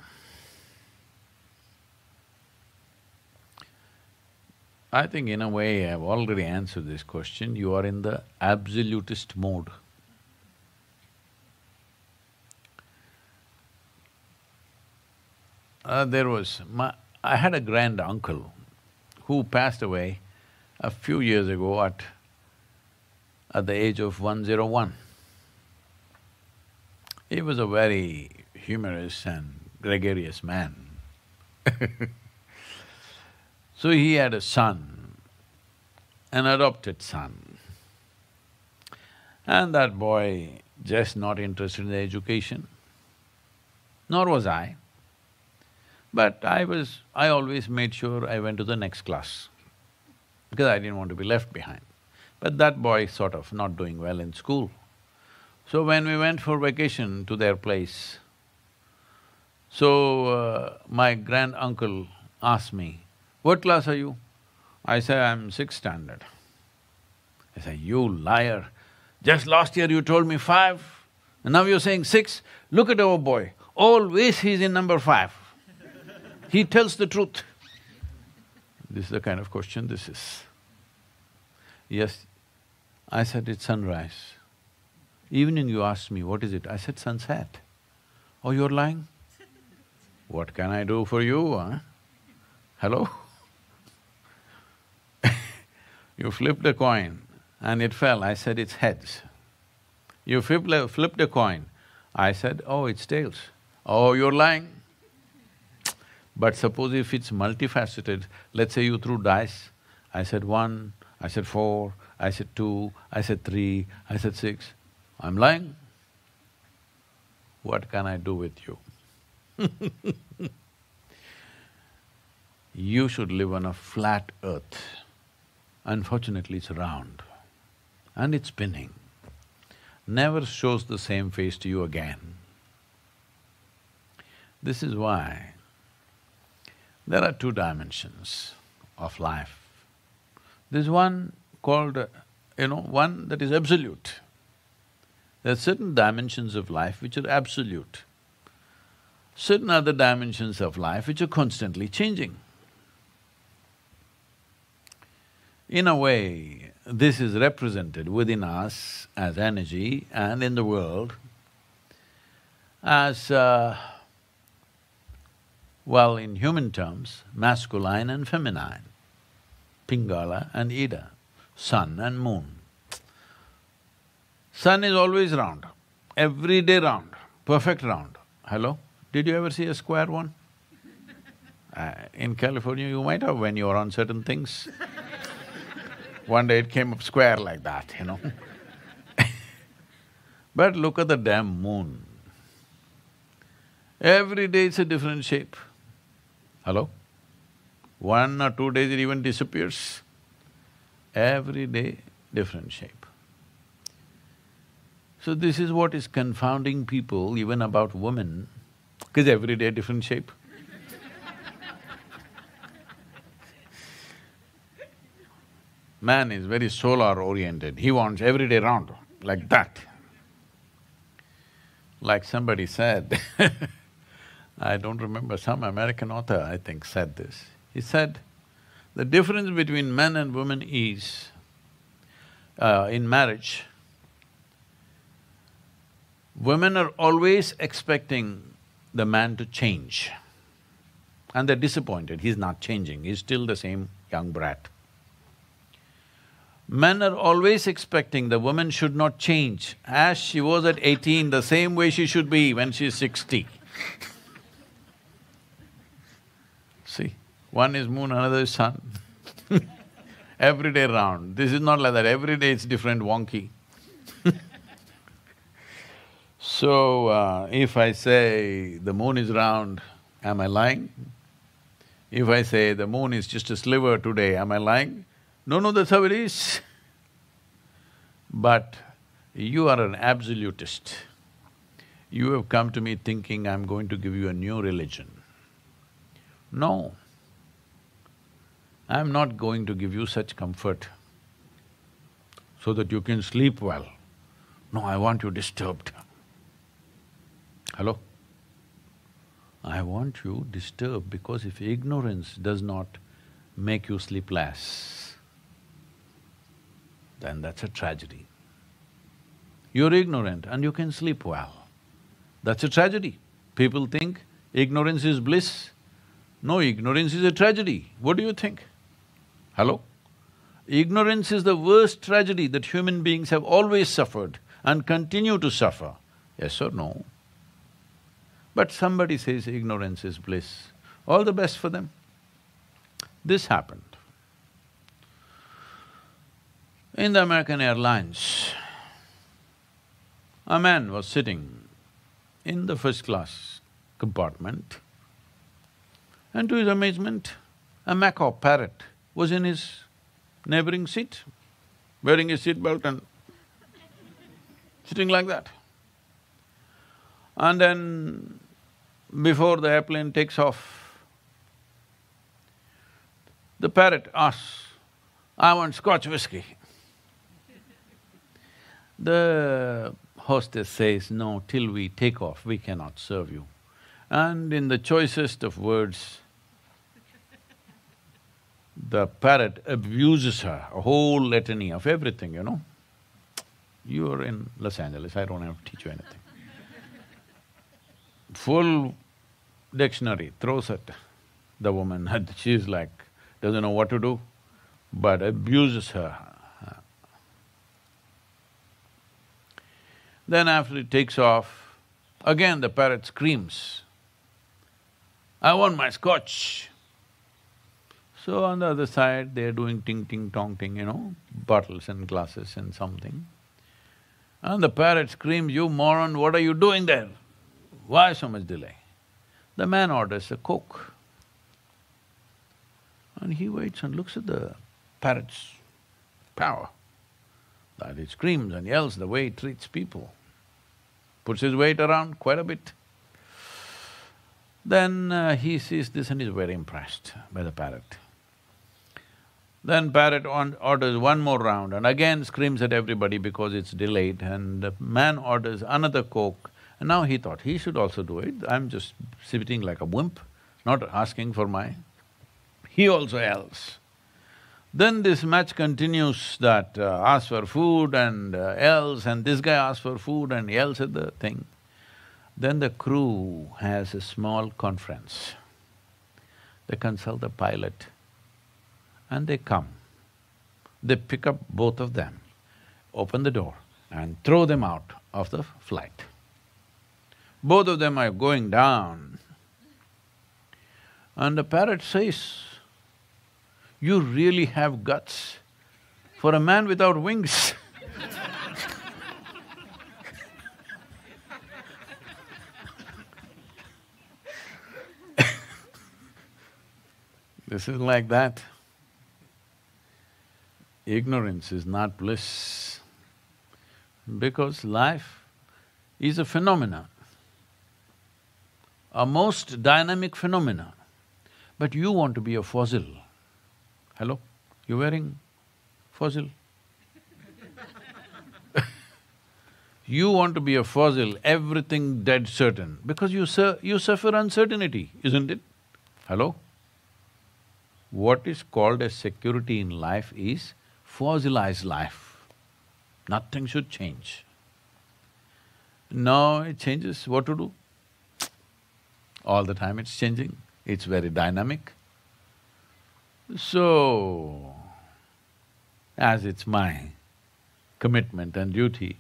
S1: I think in a way I've already answered this question. You are in the absolutist mode. I had a grand uncle who passed away a few years ago at the age of 101. He was a very humorous and gregarious man. So he had a son, an adopted son. And that boy just not interested in the education, nor was I. But I always made sure I went to the next class, because I didn't want to be left behind. But that boy sort of not doing well in school. So when we went for vacation to their place, my grand uncle asked me, "What class are you?" I said, "I'm sixth standard." I said, "You liar! Just last year you told me 5, and now you're saying 6? Look at our boy, always he's in number 5. He tells the truth." This is the kind of question this is. Yes, I said, "It's sunrise." Evening you asked me, "What is it?" I said, "Sunset." "Oh, you're lying?" "What can I do for you, huh? Hello?" You flipped a coin and it fell, I said, "It's heads." You flipped a coin, I said, "Oh, it's tails." "Oh, you're lying." But suppose if it's multifaceted, let's say you threw dice, I said 1, I said 4, I said 2, I said 3, I said 6, I'm lying? What can I do with you? You should live on a flat earth. Unfortunately, it's round and it's spinning. Never shows the same face to you again. This is why there are 2 dimensions of life. There's one called, one that is absolute. There are certain dimensions of life which are absolute. Certain other dimensions of life which are constantly changing. In a way, this is represented within us as energy and in the world as, well, in human terms, masculine and feminine, Pingala and Ida, sun and moon. Sun is always round, every day round, perfect round. Hello? Did you ever see a square one? In California, you might have when you were on certain things. One day it came up square like that, you know. But look at the damn moon. Every day it's a different shape. Hello? 1 or 2 days it even disappears. Every day, different shape. So this is what is confounding people even about women, because every day different shape. Man is very solar-oriented, he wants every day round, like that. Like somebody said I don't remember, some American author, I think, said this. He said, the difference between men and women is, in marriage, women are always expecting the man to change. And they're disappointed, he's not changing, he's still the same young brat. Men are always expecting the woman should not change. As she was at 18, the same way she should be when she's 60. See, one is moon, another is sun. Every day round. This is not like that, every day it's different, wonky. So, if I say the moon is round, am I lying? If I say the moon is just a sliver today, am I lying? No, that's how it is. But you are an absolutist. You have come to me thinking I'm going to give you a new religion. No, I'm not going to give you such comfort so that you can sleep well. No, I want you disturbed. Hello? I want you disturbed because if ignorance does not make you sleep less, then that's a tragedy. You're ignorant and you can sleep well. That's a tragedy. People think ignorance is bliss. No, ignorance is a tragedy. What do you think? Hello? Ignorance is the worst tragedy that human beings have always suffered and continue to suffer. Yes or no? But somebody says ignorance is bliss. All the best for them. This happened. In the American Airlines, a man was sitting in the first-class compartment, and to his amazement, a macaw parrot was in his neighboring seat, wearing his seatbelt and sitting like that. And then, before the airplane takes off, the parrot asks, "I want Scotch whiskey." The hostess says, "No, till we take off, we cannot serve you." And in the choicest of words, the parrot abuses her, a whole litany of everything, you know. You're in Los Angeles, I don't have to teach you anything. Full dictionary throws at the woman and she's like, doesn't know what to do, but abuses her. Then after it takes off, again the parrot screams, "I want my scotch." So on the other side, they're doing ting-ting-tong-ting, you know, bottles and glasses and something. And the parrot screams, "You moron, what are you doing there? Why so much delay?" The man orders a Coke. And he waits and looks at the parrot's power, that it screams and yells the way it treats people, puts his weight around quite a bit. Then he sees this and is very impressed by the parrot. Then parrot orders one more round and again screams at everybody because it's delayed, and the man orders another Coke. And now he thought he should also do it, I'm just sitting like a wimp, not asking for my… He also yells. Then this match continues, that asks for food and yells, and this guy asks for food and yells at the thing. Then the crew has a small conference. They consult the pilot and they come. They pick up both of them, open the door and throw them out of the flight. Both of them are going down. And the parrot says, "You really have guts for a man without wings." This is like that. Ignorance is not bliss, because life is a phenomenon, a most dynamic phenomenon. But you want to be a fossil. Hello? You're wearing fossil? You want to be a fossil, everything dead certain, because you suffer uncertainty, isn't it? Hello? What is called as security in life is fossilized life. Nothing should change. No, it changes, what to do? All the time it's changing, it's very dynamic. So, as it's my commitment and duty,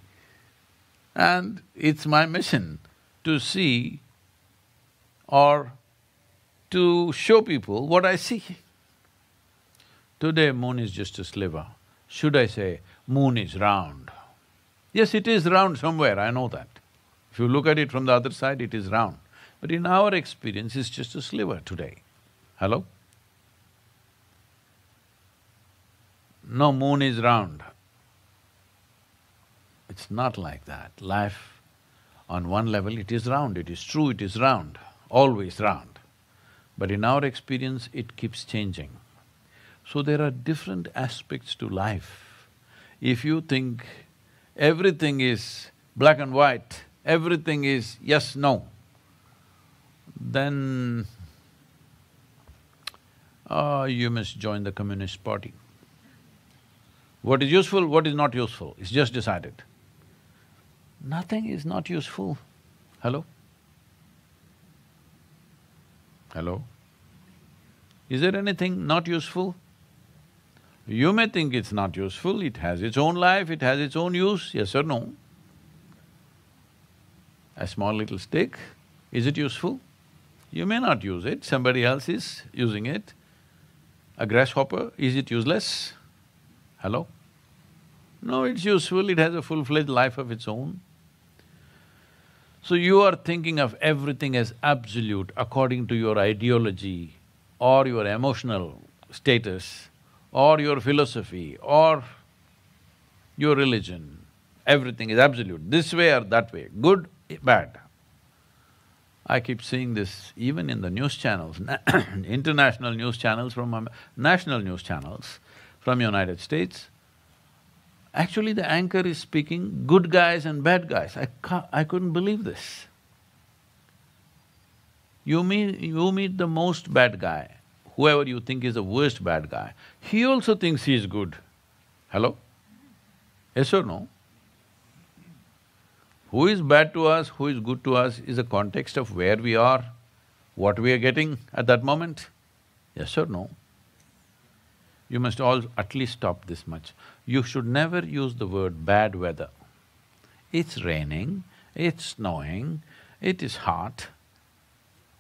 S1: and it's my mission to see or to show people what I see. Today moon is just a sliver. Should I say, moon is round? Yes, it is round somewhere, I know that. If you look at it from the other side, it is round. But in our experience, it's just a sliver today. Hello? No, moon is round. It's not like that. Life, on one level, it is round, it is true, it is round, always round. But in our experience, it keeps changing. So there are different aspects to life. If you think everything is black and white, everything is yes, no, then you must join the Communist Party. What is useful, what is not useful, it's just decided. Nothing is not useful. Hello? Hello? Is there anything not useful? You may think it's not useful, it has its own life, it has its own use, yes or no? A small little stick, is it useful? You may not use it, somebody else is using it. A grasshopper, is it useless? Hello? No, it's useful, it has a full-fledged life of its own. So you are thinking of everything as absolute according to your ideology or your emotional status or your philosophy or your religion. Everything is absolute, this way or that way, good, bad. I keep seeing this even in the news channels, international news channels from national news channels from United States. Actually, the anchor is speaking good guys and bad guys. I couldn't believe this. You meet the most bad guy, whoever you think is the worst bad guy, he also thinks he is good. Hello? Yes or no? Who is bad to us, who is good to us is a context of where we are, what we are getting at that moment. Yes or no? You must all at least stop this much. You should never use the word bad weather. It's raining, it's snowing, it is hot,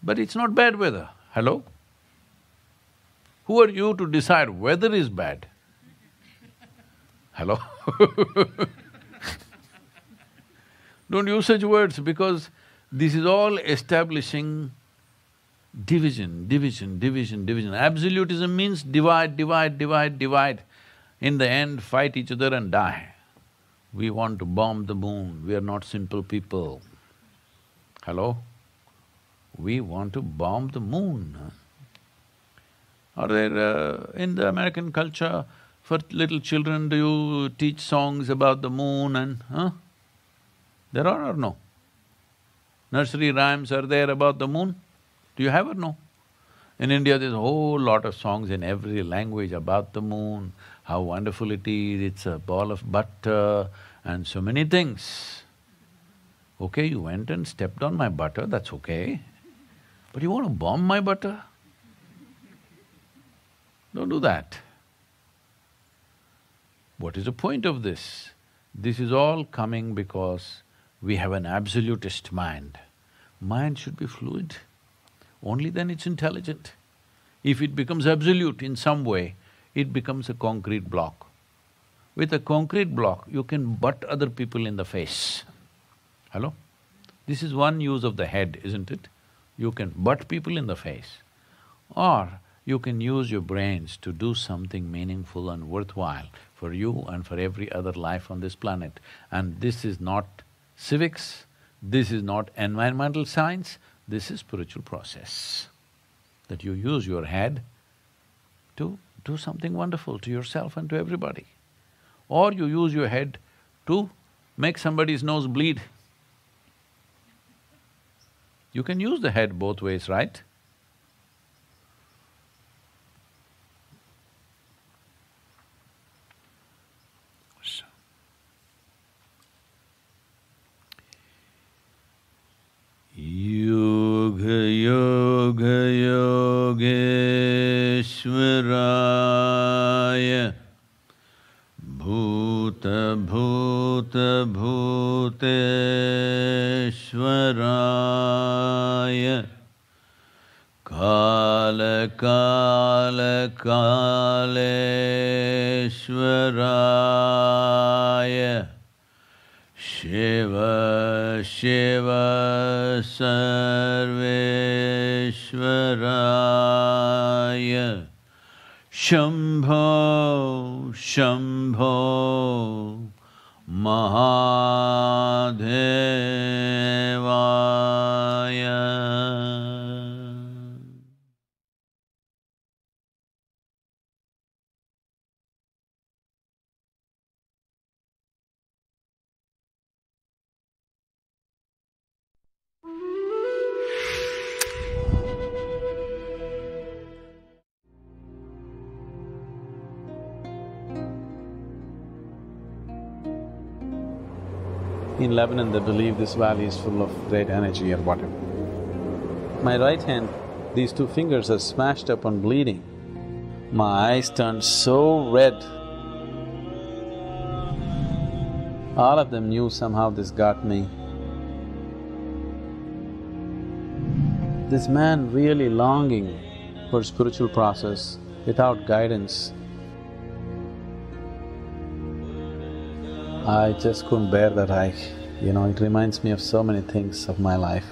S1: but it's not bad weather. Hello? Who are you to decide weather is bad? Hello? Don't use such words because this is all establishing division, division, division, division. Absolutism means divide, divide, divide, divide. In the end, fight each other and die. We want to bomb the moon, we are not simple people. Hello? We want to bomb the moon. Are there… in the American culture, for little children, do you teach songs about the moon and… There are or no? Nursery rhymes are there about the moon? Do you have or no? In India, there's a whole lot of songs in every language about the moon, how wonderful it is, it's a ball of butter and so many things. Okay, you went and stepped on my butter, that's okay. But you want to bomb my butter? Don't do that. What is the point of this? This is all coming because we have an absolutist mind. Mind should be fluid, only then it's intelligent. If it becomes absolute in some way, it becomes a concrete block. With a concrete block, you can butt other people in the face. Hello? This is one use of the head, isn't it? You can butt people in the face. Or you can use your brains to do something meaningful and worthwhile for you and for every other life on this planet. And this is not civics, this is not environmental science, this is spiritual process. That you use your head to do something wonderful to yourself and to everybody. Or you use your head to make somebody's nose bleed. You can use the head both ways, right? Yoga Yoga Yogeshwaraya Bhuta Bhuta Bhuteshwaraya Kala Kala Kaleshwaraya Shiva Shiva Sarveshwaraya Shambho Shambho Mahadevaya. In Lebanon, they believe this valley is full of great energy or whatever. My right hand, these two fingers are smashed up and bleeding. My eyes turned so red. All of them knew somehow this got me. This man really longing for spiritual process without guidance. I just couldn't bear that. It reminds me of so many things of my life.